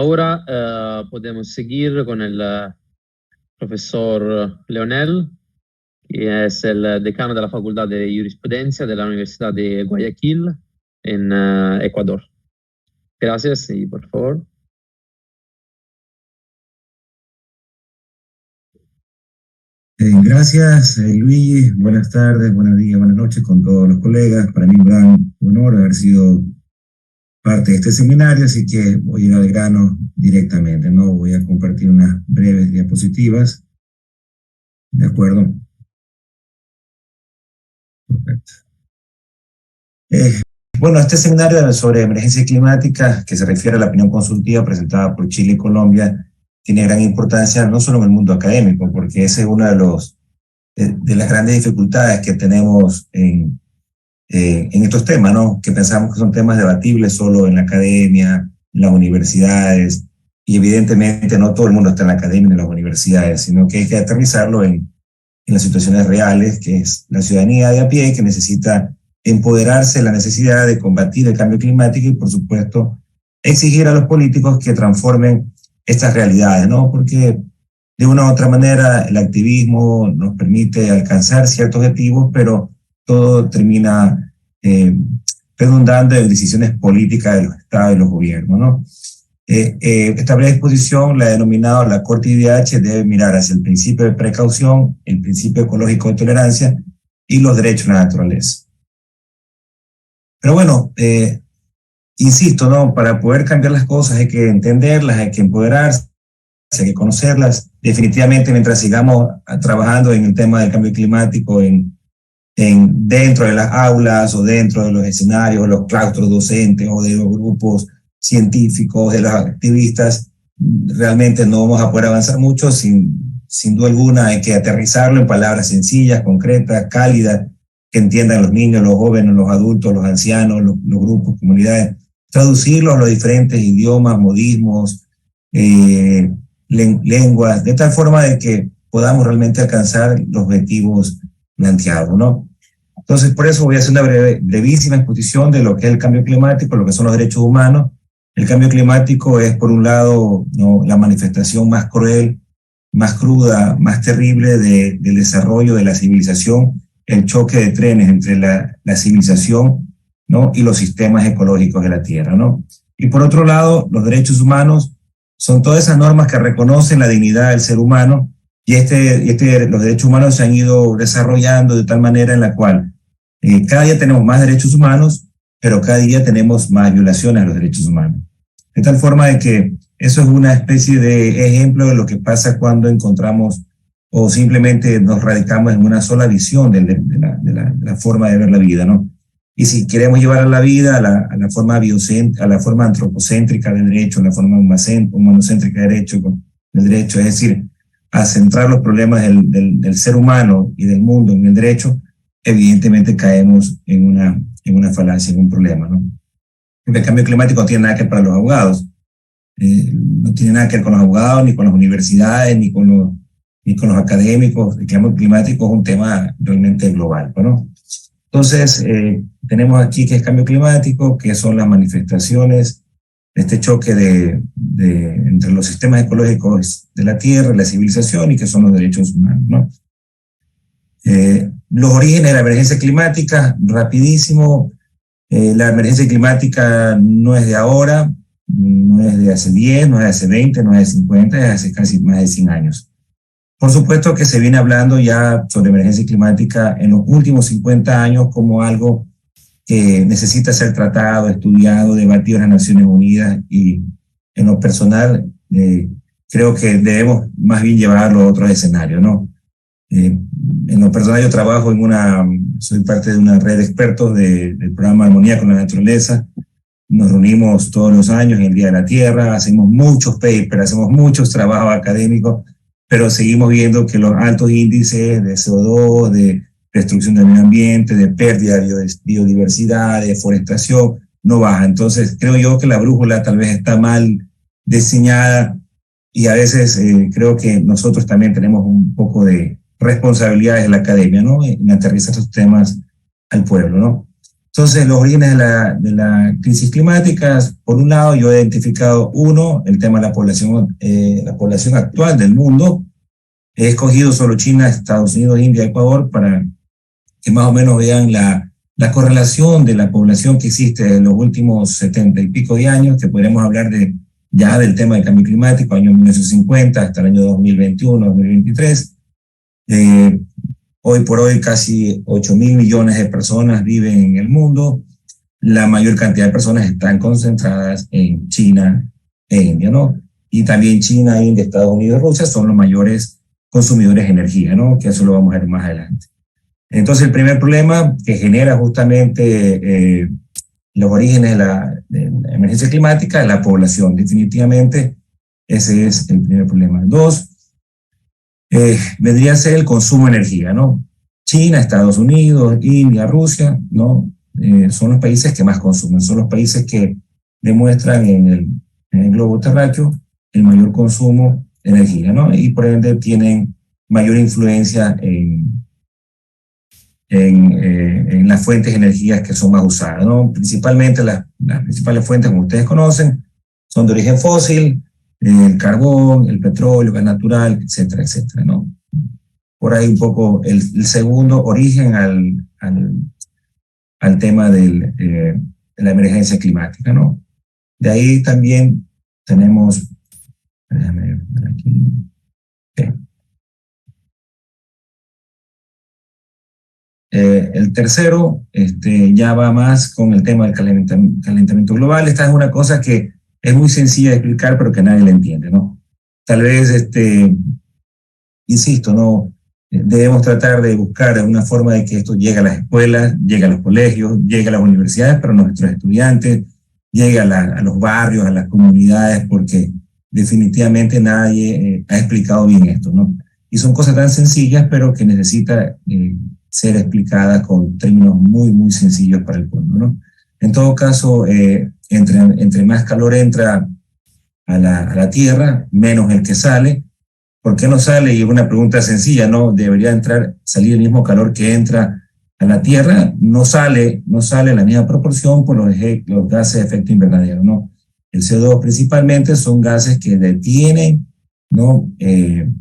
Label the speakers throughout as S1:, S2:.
S1: ahora podemos seguir con el profesor Leonel, que es el decano de la Facultad de Jurisprudencia de la Universidad de Guayaquil, en Ecuador. Gracias y por favor.
S2: Gracias, Luigi. Buenas tardes, buenos días, buenas noches con todos los colegas. Para mí un gran honor haber sido parte de este seminario, así que voy a ir al grano directamente, ¿no? Voy a compartir unas breves diapositivas. ¿De acuerdo? Perfecto. Bueno, este seminario sobre emergencia climática, que se refiere a la opinión consultiva presentada por Chile y Colombia, tiene gran importancia no solo en el mundo académico, porque ese es uno de las grandes dificultades que tenemos en estos temas, ¿no? Que pensamos que son temas debatibles solo en la academia, en las universidades, y evidentemente no todo el mundo está en la academia ni en las universidades, sino que hay que aterrizarlo en las situaciones reales, que es la ciudadanía de a pie, que necesita empoderarse de la necesidad de combatir el cambio climático y, por supuesto, exigir a los políticos que transformen estas realidades, ¿no? Porque de una u otra manera el activismo nos permite alcanzar ciertos objetivos, pero todo termina redundando en decisiones políticas de los estados y los gobiernos, ¿no? Esta breve exposición la he denominado la Corte IDH debe mirar hacia el principio de precaución, el principio ecológico de tolerancia y los derechos de la naturaleza. Pero bueno, insisto, ¿no? Para poder cambiar las cosas hay que entenderlas, hay que empoderarse, hay que conocerlas. Definitivamente, mientras sigamos trabajando en el tema del cambio climático dentro de las aulas o dentro de los escenarios, los claustros docentes o de los grupos científicos, de los activistas, realmente no vamos a poder avanzar mucho. Sin duda alguna hay que aterrizarlo en palabras sencillas, concretas, cálidas, que entiendan los niños, los jóvenes, los adultos, los ancianos, los grupos, comunidades, traducirlos a los diferentes idiomas, modismos, lenguas, de tal forma de que podamos realmente alcanzar los objetivos planteados, ¿no? Entonces, por eso voy a hacer una brevísima exposición de lo que es el cambio climático, lo que son los derechos humanos. El cambio climático es, por un lado, ¿no?, la manifestación más cruel, más cruda, más terrible del desarrollo de la civilización, el choque de trenes entre la civilización, ¿no?, y los sistemas ecológicos de la Tierra, ¿no? Y por otro lado, los derechos humanos son todas esas normas que reconocen la dignidad del ser humano, y los derechos humanos se han ido desarrollando de tal manera en la cual cada día tenemos más derechos humanos, pero cada día tenemos más violaciones a los derechos humanos. De tal forma de que eso es una especie de ejemplo de lo que pasa cuando encontramos o simplemente nos radicamos en una sola visión de la forma de ver la vida, ¿no? Y si queremos llevar a la vida a la forma antropocéntrica del derecho, a la forma humanocéntrica del derecho, es decir, a centrar los problemas del ser humano y del mundo en el derecho, evidentemente caemos en una falacia, en un problema, ¿no? Porque el cambio climático no tiene nada que ver para los abogados, no tiene nada que ver con los abogados, ni con las universidades, ni con los académicos. El cambio climático es un tema realmente global, ¿no? Entonces, tenemos aquí qué es cambio climático, qué son las manifestaciones de este choque entre los sistemas ecológicos de la Tierra, la civilización, y qué son los derechos humanos, ¿no? Los orígenes de la emergencia climática, rapidísimo. La emergencia climática no es de ahora, no es de hace 10, no es de hace 20, no es de 50, es de hace casi más de 100 años. Por supuesto que se viene hablando ya sobre emergencia climática en los últimos 50 años como algo que necesita ser tratado, estudiado, debatido en las Naciones Unidas, y en lo personal creo que debemos más bien llevarlo a otros escenarios, ¿no? En lo personal yo trabajo soy parte de una red de expertos del programa Armonía con la Naturaleza. Nos reunimos todos los años en el Día de la Tierra, hacemos muchos papers, hacemos muchos trabajos académicos, pero seguimos viendo que los altos índices de CO2, de destrucción del medio ambiente, de pérdida de biodiversidad, de deforestación, no baja. Entonces creo yo que la brújula tal vez está mal diseñada, y a veces creo que nosotros también tenemos un poco de responsabilidades en la academia, ¿no?, en aterrizar estos temas al pueblo, ¿no? Entonces, los orígenes de la crisis climática, por un lado, yo he identificado uno, el tema de la población actual del mundo. He escogido solo China, Estados Unidos, India, Ecuador, para que más o menos vean la correlación de la población que existe en los últimos 70 y pico de años, que podríamos hablar ya del tema del cambio climático, año 1950 hasta el año 2021, 2023. Hoy por hoy casi 8.000 millones de personas viven en el mundo. La mayor cantidad de personas están concentradas en China e India, ¿no? Y también China, India, Estados Unidos y Rusia son los mayores consumidores de energía, ¿no? Que eso lo vamos a ver más adelante. Entonces, el primer problema que genera justamente los orígenes de la emergencia climática es la población. Definitivamente, ese es el primer problema. Dos, vendría a ser el consumo de energía, ¿no? China, Estados Unidos, India, Rusia, ¿no? Son los países que más consumen, son los países que demuestran en el globo terráqueo el mayor consumo de energía, ¿no? Y por ende tienen mayor influencia en las fuentes de energía que son más usadas, ¿no? Principalmente las principales fuentes, como ustedes conocen, son de origen fósil, el carbón, el petróleo, el gas natural, etcétera, etcétera, ¿no? Por ahí un poco el segundo origen al tema de la emergencia climática, ¿no? De ahí también tenemos, déjame ver aquí, okay. El tercero ya va más con el tema del calentamiento global. Esta es una cosa que es muy sencilla de explicar, pero que nadie la entiende, ¿no? Tal vez, insisto, ¿no? Debemos tratar de buscar una forma de que esto llegue a las escuelas, llegue a los colegios, llegue a las universidades para nuestros estudiantes, llegue a los barrios, a las comunidades, porque definitivamente nadie ha explicado bien esto, ¿no? Y son cosas tan sencillas, pero que necesita ser explicadas con términos muy, muy sencillos para el pueblo, ¿no? En todo caso, entre más calor entra a la Tierra, menos el que sale. ¿Por qué no sale? Y es una pregunta sencilla, ¿no? Debería salir el mismo calor que entra a la Tierra. No sale en la misma proporción por los gases de efecto invernadero, ¿no? El CO2 principalmente son gases que detienen, ¿no? El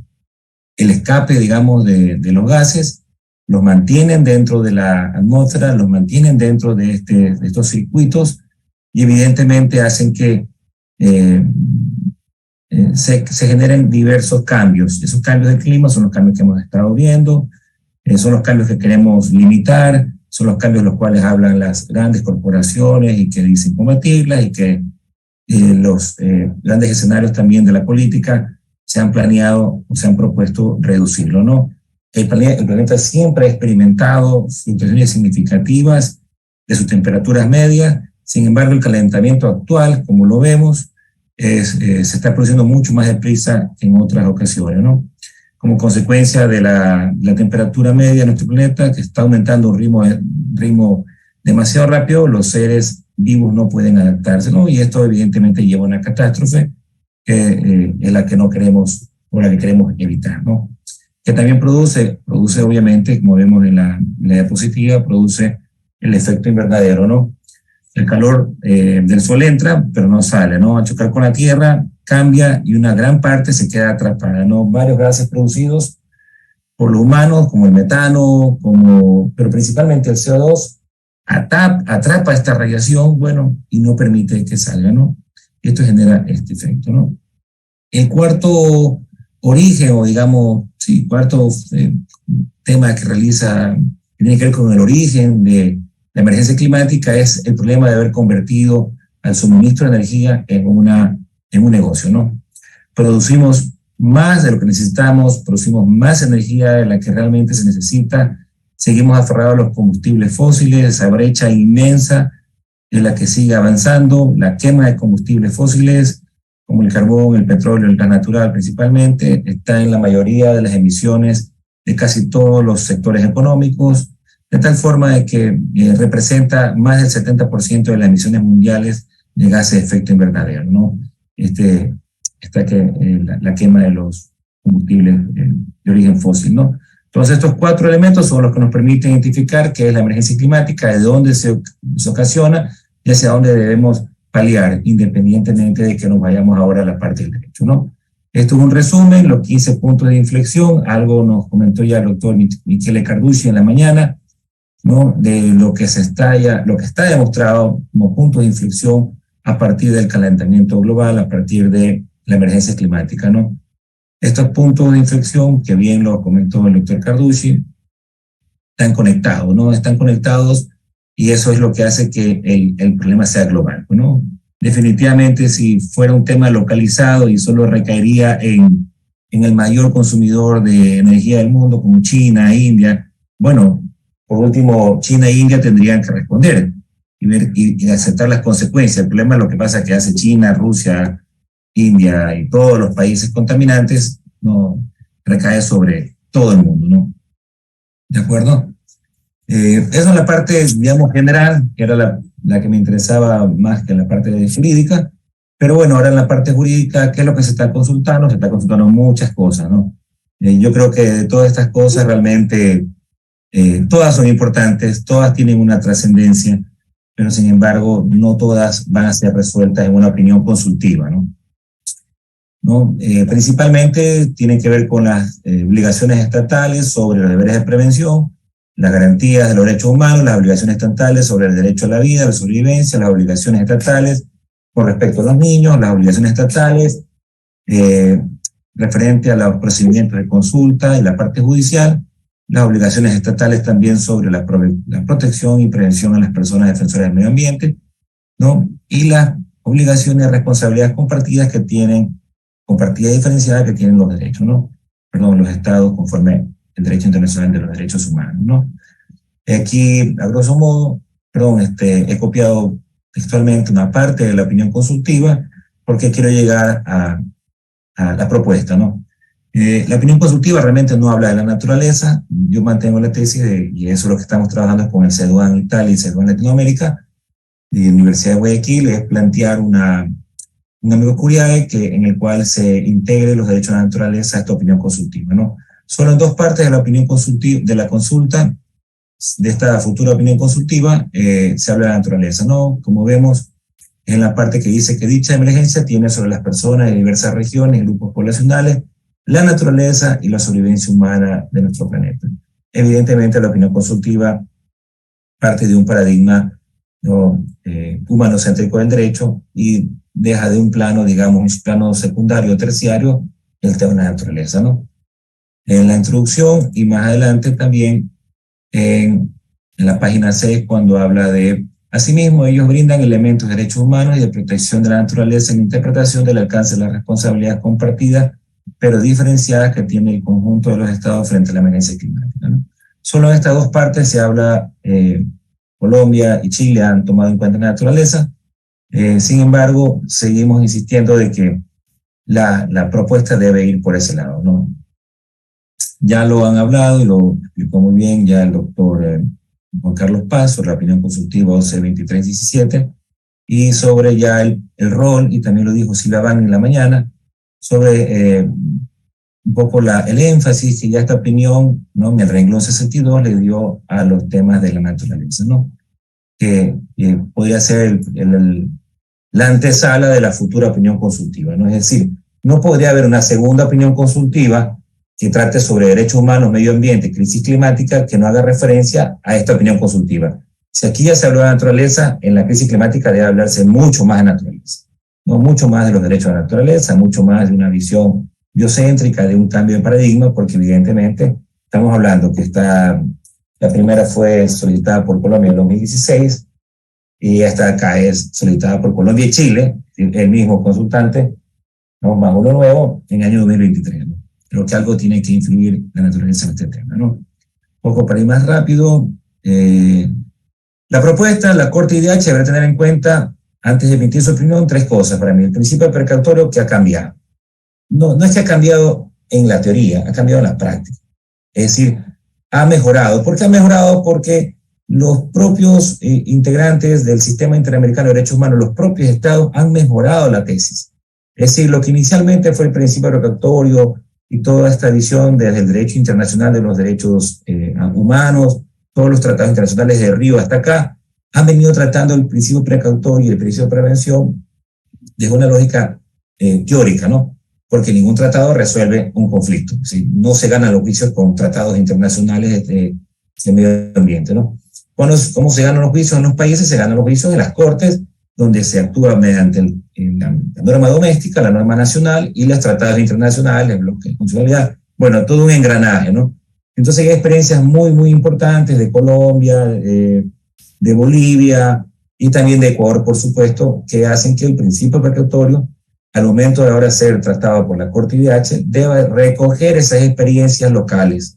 S2: escape, digamos, de los gases, los mantienen dentro de la atmósfera, los mantienen dentro de estos circuitos y evidentemente hacen que se generen diversos cambios. Esos cambios del clima son los cambios que hemos estado viendo, son los cambios que queremos limitar, son los cambios los cuales hablan las grandes corporaciones y que dicen combatirlas y que los grandes escenarios también de la política se han planeado o se han propuesto reducirlo, ¿no? El planeta siempre ha experimentado fluctuaciones significativas de sus temperaturas medias. Sin embargo, el calentamiento actual, como lo vemos, se está produciendo mucho más deprisa que en otras ocasiones, ¿no? Como consecuencia de la temperatura media de nuestro planeta, que está aumentando a un ritmo demasiado rápido, los seres vivos no pueden adaptarse, ¿no? Y esto evidentemente lleva a una catástrofe que es la que no queremos o la que queremos evitar, ¿no? Que también produce obviamente, como vemos en la diapositiva, produce el efecto invernadero, ¿no? El calor del sol entra, pero no sale, ¿no? Al chocar con la Tierra, cambia y una gran parte se queda atrapada, ¿no? Varios gases producidos por los humanos, como el metano, pero principalmente el CO2, atrapa esta radiación, bueno, y no permite que salga, ¿no? Y esto genera este efecto, ¿no? El cuarto origen, o digamos, sí, cuarto tema que tiene que ver con el origen de la emergencia climática, es el problema de haber convertido al suministro de energía en un negocio, ¿no? Producimos más de lo que necesitamos, producimos más energía de la que realmente se necesita, seguimos aferrados a los combustibles fósiles, esa brecha inmensa es la que sigue avanzando, la quema de combustibles fósiles, como el carbón, el petróleo, el gas natural principalmente, está en la mayoría de las emisiones de casi todos los sectores económicos, de tal forma de que representa más del 70% de las emisiones mundiales de gases de efecto invernadero, ¿no? La quema de los combustibles de origen fósil, ¿no? Entonces, estos 4 elementos son los que nos permiten identificar qué es la emergencia climática, de dónde se ocasiona y hacia dónde debemos paliar, independientemente de que nos vayamos ahora a la parte del derecho, ¿no? Esto es un resumen, los 15 puntos de inflexión, algo nos comentó ya el doctor Michele Carducci en la mañana, ¿no? De lo que está demostrado como puntos de inflexión a partir del calentamiento global, a partir de la emergencia climática, ¿no? Estos puntos de inflexión, que bien lo comentó el doctor Carducci, están conectados, ¿no? Están conectados y eso es lo que hace que el problema sea global, ¿no? Definitivamente, si fuera un tema localizado y solo recaería en el mayor consumidor de energía del mundo, como China, India, bueno, por último, China e India tendrían que responder y aceptar las consecuencias. El problema es lo que pasa que hace China, Rusia, India y todos los países contaminantes, no recae sobre todo el mundo, ¿no? ¿De acuerdo? Esa es la parte, digamos, general, que era la que me interesaba más que la parte jurídica. Pero bueno, ahora en la parte jurídica, ¿qué es lo que se está consultando? Se está consultando muchas cosas, ¿no? Yo creo que de todas estas cosas realmente todas son importantes, todas tienen una trascendencia, pero sin embargo no todas van a ser resueltas en una opinión consultiva, ¿no? Principalmente tienen que ver con las obligaciones estatales sobre los deberes de prevención, las garantías de los derechos humanos, las obligaciones estatales sobre el derecho a la vida, la sobrevivencia, las obligaciones estatales con respecto a los niños, las obligaciones estatales referente a los procedimientos de consulta y la parte judicial, las obligaciones estatales también sobre la protección y prevención a las personas defensoras del medio ambiente, ¿no? Y las obligaciones y responsabilidades compartidas compartidas y diferenciadas que tienen los derechos, ¿no? Los estados conforme el derecho internacional de los derechos humanos, ¿no? Aquí, a grosso modo, he copiado textualmente una parte de la opinión consultiva porque quiero llegar a la propuesta, ¿no? La opinión consultiva realmente no habla de la naturaleza. Yo mantengo la tesis, y eso es lo que estamos trabajando con el CEDUAN Italia y CEDUAN Latinoamérica, y la Universidad de Guayaquil, es plantear un amigo curiae en el cual se integre los derechos de la naturaleza a esta opinión consultiva, ¿no? Solo en 2 partes de la opinión consultiva, de la consulta, de esta futura opinión consultiva, se habla de la naturaleza, ¿no? Como vemos, en la parte que dice que dicha emergencia tiene sobre las personas de diversas regiones y grupos poblacionales la naturaleza y la sobrevivencia humana de nuestro planeta. Evidentemente, la opinión consultiva parte de un paradigma, ¿no? Humanocéntrico del derecho y deja de un plano, digamos, un plano secundario o terciario, el tema de la naturaleza, ¿no? En la introducción y más adelante también en la página 6, cuando habla de, asimismo, ellos brindan elementos de derechos humanos y de protección de la naturaleza en la interpretación del alcance de las responsabilidades compartidas, pero diferenciadas que tiene el conjunto de los estados frente a la emergencia climática, ¿no? Solo en estas 2 partes se habla, Colombia y Chile han tomado en cuenta la naturaleza. Sin embargo, seguimos insistiendo de que la propuesta debe ir por ese lado, ¿no? Ya lo han hablado y lo explicó muy bien ya el doctor Juan Carlos Paz sobre la opinión consultiva 112317 y sobre ya el rol, y también lo dijo Silvia Van en la mañana, sobre un poco el énfasis que ya esta opinión, ¿no? En el renglón 62 le dio a los temas de la naturaleza, ¿no? Que podría ser la antesala de la futura opinión consultiva, ¿no? Es decir, no podría haber una segunda opinión consultiva que trate sobre derechos humanos, medio ambiente, crisis climática, que no haga referencia a esta opinión consultiva. Si aquí ya se habló de naturaleza, en la crisis climática debe hablarse mucho más de naturaleza, ¿no? Mucho más de los derechos de la naturaleza, mucho más de una visión biocéntrica, de un cambio de paradigma, porque evidentemente estamos hablando que la primera fue solicitada por Colombia en el 2016, y esta acá es solicitada por Colombia y Chile, el mismo consultante, ¿no? Más uno nuevo, en el año 2023, ¿no? Creo que algo tiene que influir la naturaleza en este tema, ¿no? Un poco para ir más rápido, la propuesta, la Corte IDH deberá tener en cuenta, antes de emitir su opinión, 3 cosas para mí. El principio precautorio, que ha cambiado. No es que ha cambiado en la teoría, ha cambiado en la práctica. Es decir, ha mejorado. ¿Por qué ha mejorado? Porque los propios integrantes del Sistema Interamericano de Derechos Humanos, los propios estados, han mejorado la tesis. Es decir, lo que inicialmente fue el principio precautorio, y toda esta visión desde el derecho internacional de los derechos humanos, todos los tratados internacionales de Río hasta acá, han venido tratando el principio precautorio y el principio de prevención desde una lógica teórica, ¿no? Porque ningún tratado resuelve un conflicto. ¿Sí? No se ganan los juicios con tratados internacionales de medio ambiente, ¿no? ¿Cómo se ganan los juicios en los países? Se ganan los juicios en las cortes, donde se actúa mediante la norma doméstica, la norma nacional y los tratados internacionales, el bloque de constitucionalidad. Bueno, todo un engranaje, ¿no? Entonces hay experiencias muy, muy importantes de Colombia, de Bolivia y también de Ecuador, por supuesto, que hacen que el principio precautorio, al momento de ahora ser tratado por la Corte IDH, deba recoger esas experiencias locales,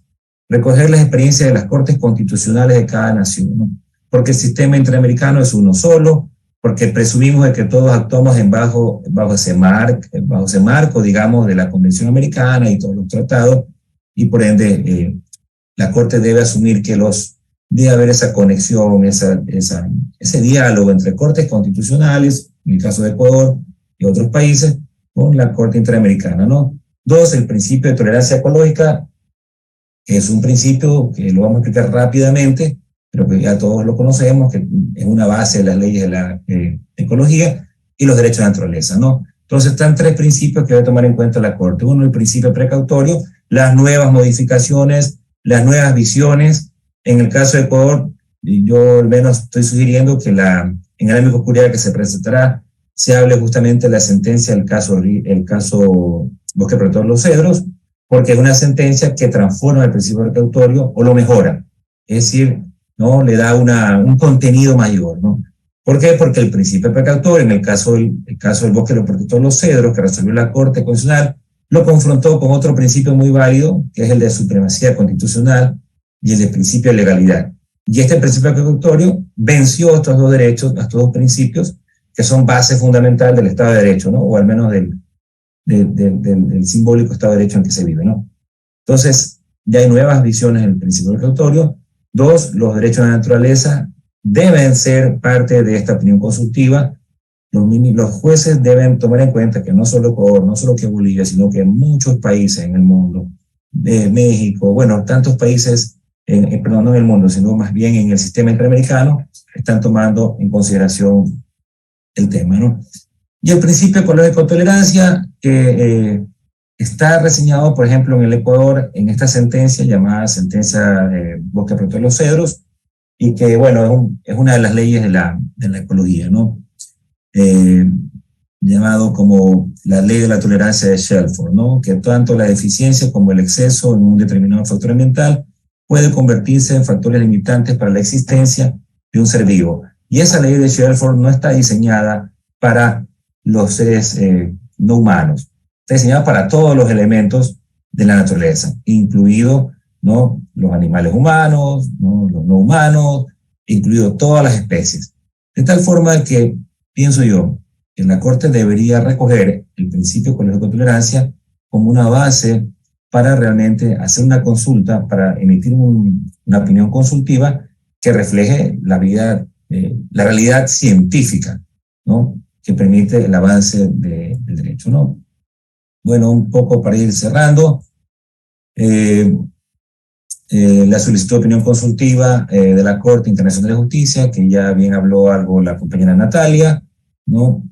S2: recoger las experiencias de las cortes constitucionales de cada nación, ¿no? Porque el sistema interamericano es uno solo, porque presumimos de que todos actuamos bajo ese marco, digamos, de la Convención Americana y todos los tratados, y por ende la Corte debe asumir que debe haber esa conexión, ese diálogo entre cortes constitucionales, en el caso de Ecuador y otros países, con la Corte Interamericana, ¿no? Dos, el principio de tolerancia ecológica, que es un principio que lo vamos a explicar rápidamente, pero que ya todos lo conocemos, que es una base de las leyes de la ecología y los derechos de la naturaleza, ¿no? Entonces están tres principios que debe tomar en cuenta la Corte. Uno, el principio precautorio, las nuevas modificaciones, las nuevas visiones. En el caso de Ecuador, yo al menos estoy sugiriendo que en el ámbito oscuridad que se presentará se hable justamente de la sentencia del caso Bosque Protector de los Cedros, porque es una sentencia que transforma el principio precautorio o lo mejora. Es decir, ¿no? Le da un contenido mayor, ¿no? ¿Por qué? Porque el principio precautorio, en el caso del Bosque Protector de los Cedros, que resolvió la Corte Constitucional, lo confrontó con otro principio muy válido, que es el de supremacía constitucional y el de principio de legalidad. Y este principio precautorio venció estos dos derechos, estos dos principios, que son base fundamental del Estado de Derecho, ¿no? O al menos del simbólico Estado de Derecho en que se vive, ¿no? Entonces, ya hay nuevas visiones del principio precautorio. Dos, los derechos de la naturaleza deben ser parte de esta opinión consultiva. Los jueces deben tomar en cuenta que no solo Ecuador, no solo que Bolivia, sino que muchos países en el mundo, México, bueno, tantos países, perdón, no en el mundo, sino más bien en el sistema interamericano, están tomando en consideración el tema, ¿no? Y el principio ecológico de tolerancia, que está reseñado, por ejemplo, en el Ecuador, en esta sentencia llamada sentencia Bosque Protector de los Cedros, y que, bueno, es una de las leyes de la ecología, ¿no? Llamado como la ley de la tolerancia de Shelford, ¿no? Que tanto la deficiencia como el exceso en un determinado factor ambiental puede convertirse en factores limitantes para la existencia de un ser vivo. Y esa ley de Shelford no está diseñada para los seres no humanos, está diseñada para todos los elementos de la naturaleza, incluido, ¿no? Los animales humanos, ¿no? Los no humanos, incluido todas las especies. De tal forma que, pienso yo, que la Corte debería recoger el principio ecológico de tolerancia como una base para realmente hacer una consulta, para emitir una opinión consultiva que refleje la realidad científica, ¿no? Que permite el avance del derecho, ¿no? Bueno, un poco para ir cerrando, la solicitud de opinión consultiva de la Corte Internacional de Justicia, que ya bien habló algo la compañera Natalia, ¿no?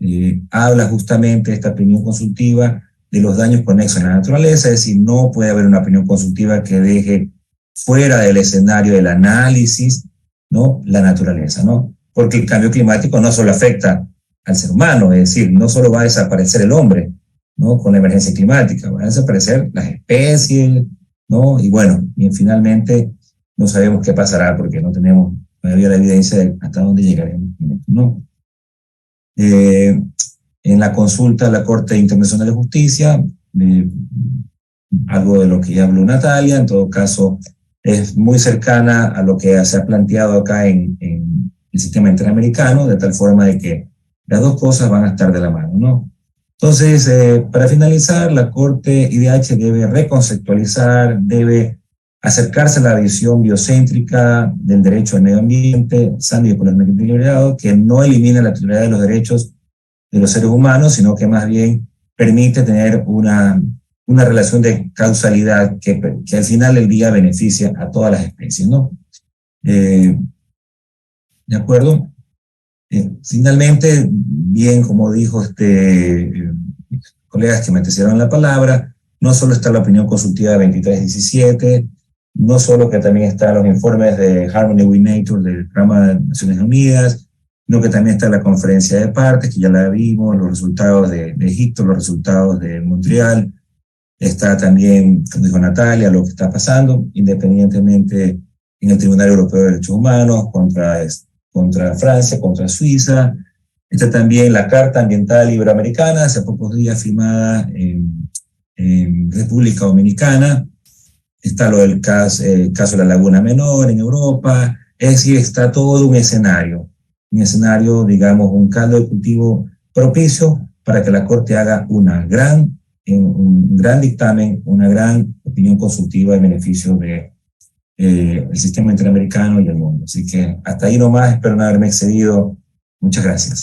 S2: Habla justamente esta opinión consultiva de los daños conexos a la naturaleza, es decir, no puede haber una opinión consultiva que deje fuera del escenario del análisis, ¿no? La naturaleza, ¿no? Porque el cambio climático no solo afecta al ser humano, es decir, no solo va a desaparecer el hombre, ¿no? Con la emergencia climática, van a desaparecer las especies, ¿no? Y bueno, y finalmente no sabemos qué pasará porque no tenemos todavía la evidencia de hasta dónde llegaremos, ¿no? En la consulta a la Corte Internacional de Justicia, algo de lo que ya habló Natalia, en todo caso es muy cercana a lo que se ha planteado acá en el sistema interamericano, de tal forma de que las dos cosas van a estar de la mano, ¿no? Entonces, para finalizar, la Corte IDH debe reconceptualizar, debe acercarse a la visión biocéntrica del derecho al medio ambiente, sano y ecológicamente equilibrado, que no elimina la titularidad de los derechos de los seres humanos, sino que más bien permite tener una una relación de causalidad que al final del día beneficia a todas las especies, ¿no? ¿De acuerdo? Finalmente, bien, como dijo colegas que me antecedieron la palabra, no solo está la opinión consultiva 2317, no solo que también están los informes de Harmony with Nature del programa de Naciones Unidas, sino que también está la conferencia de partes, que ya la vimos, los resultados de Egipto, los resultados de Montreal, está también, como dijo Natalia, lo que está pasando, independientemente en el Tribunal Europeo de Derechos Humanos, contra Francia, contra Suiza. Está también la Carta Ambiental Iberoamericana, hace pocos días firmada en República Dominicana. Está lo del caso de la Laguna Menor en Europa. Es decir, está todo un escenario, digamos, un caldo de cultivo propicio para que la Corte haga un gran dictamen, una gran opinión consultiva en beneficio de el sistema interamericano y el mundo. Así que hasta ahí nomás, espero no haberme excedido. Muchas gracias.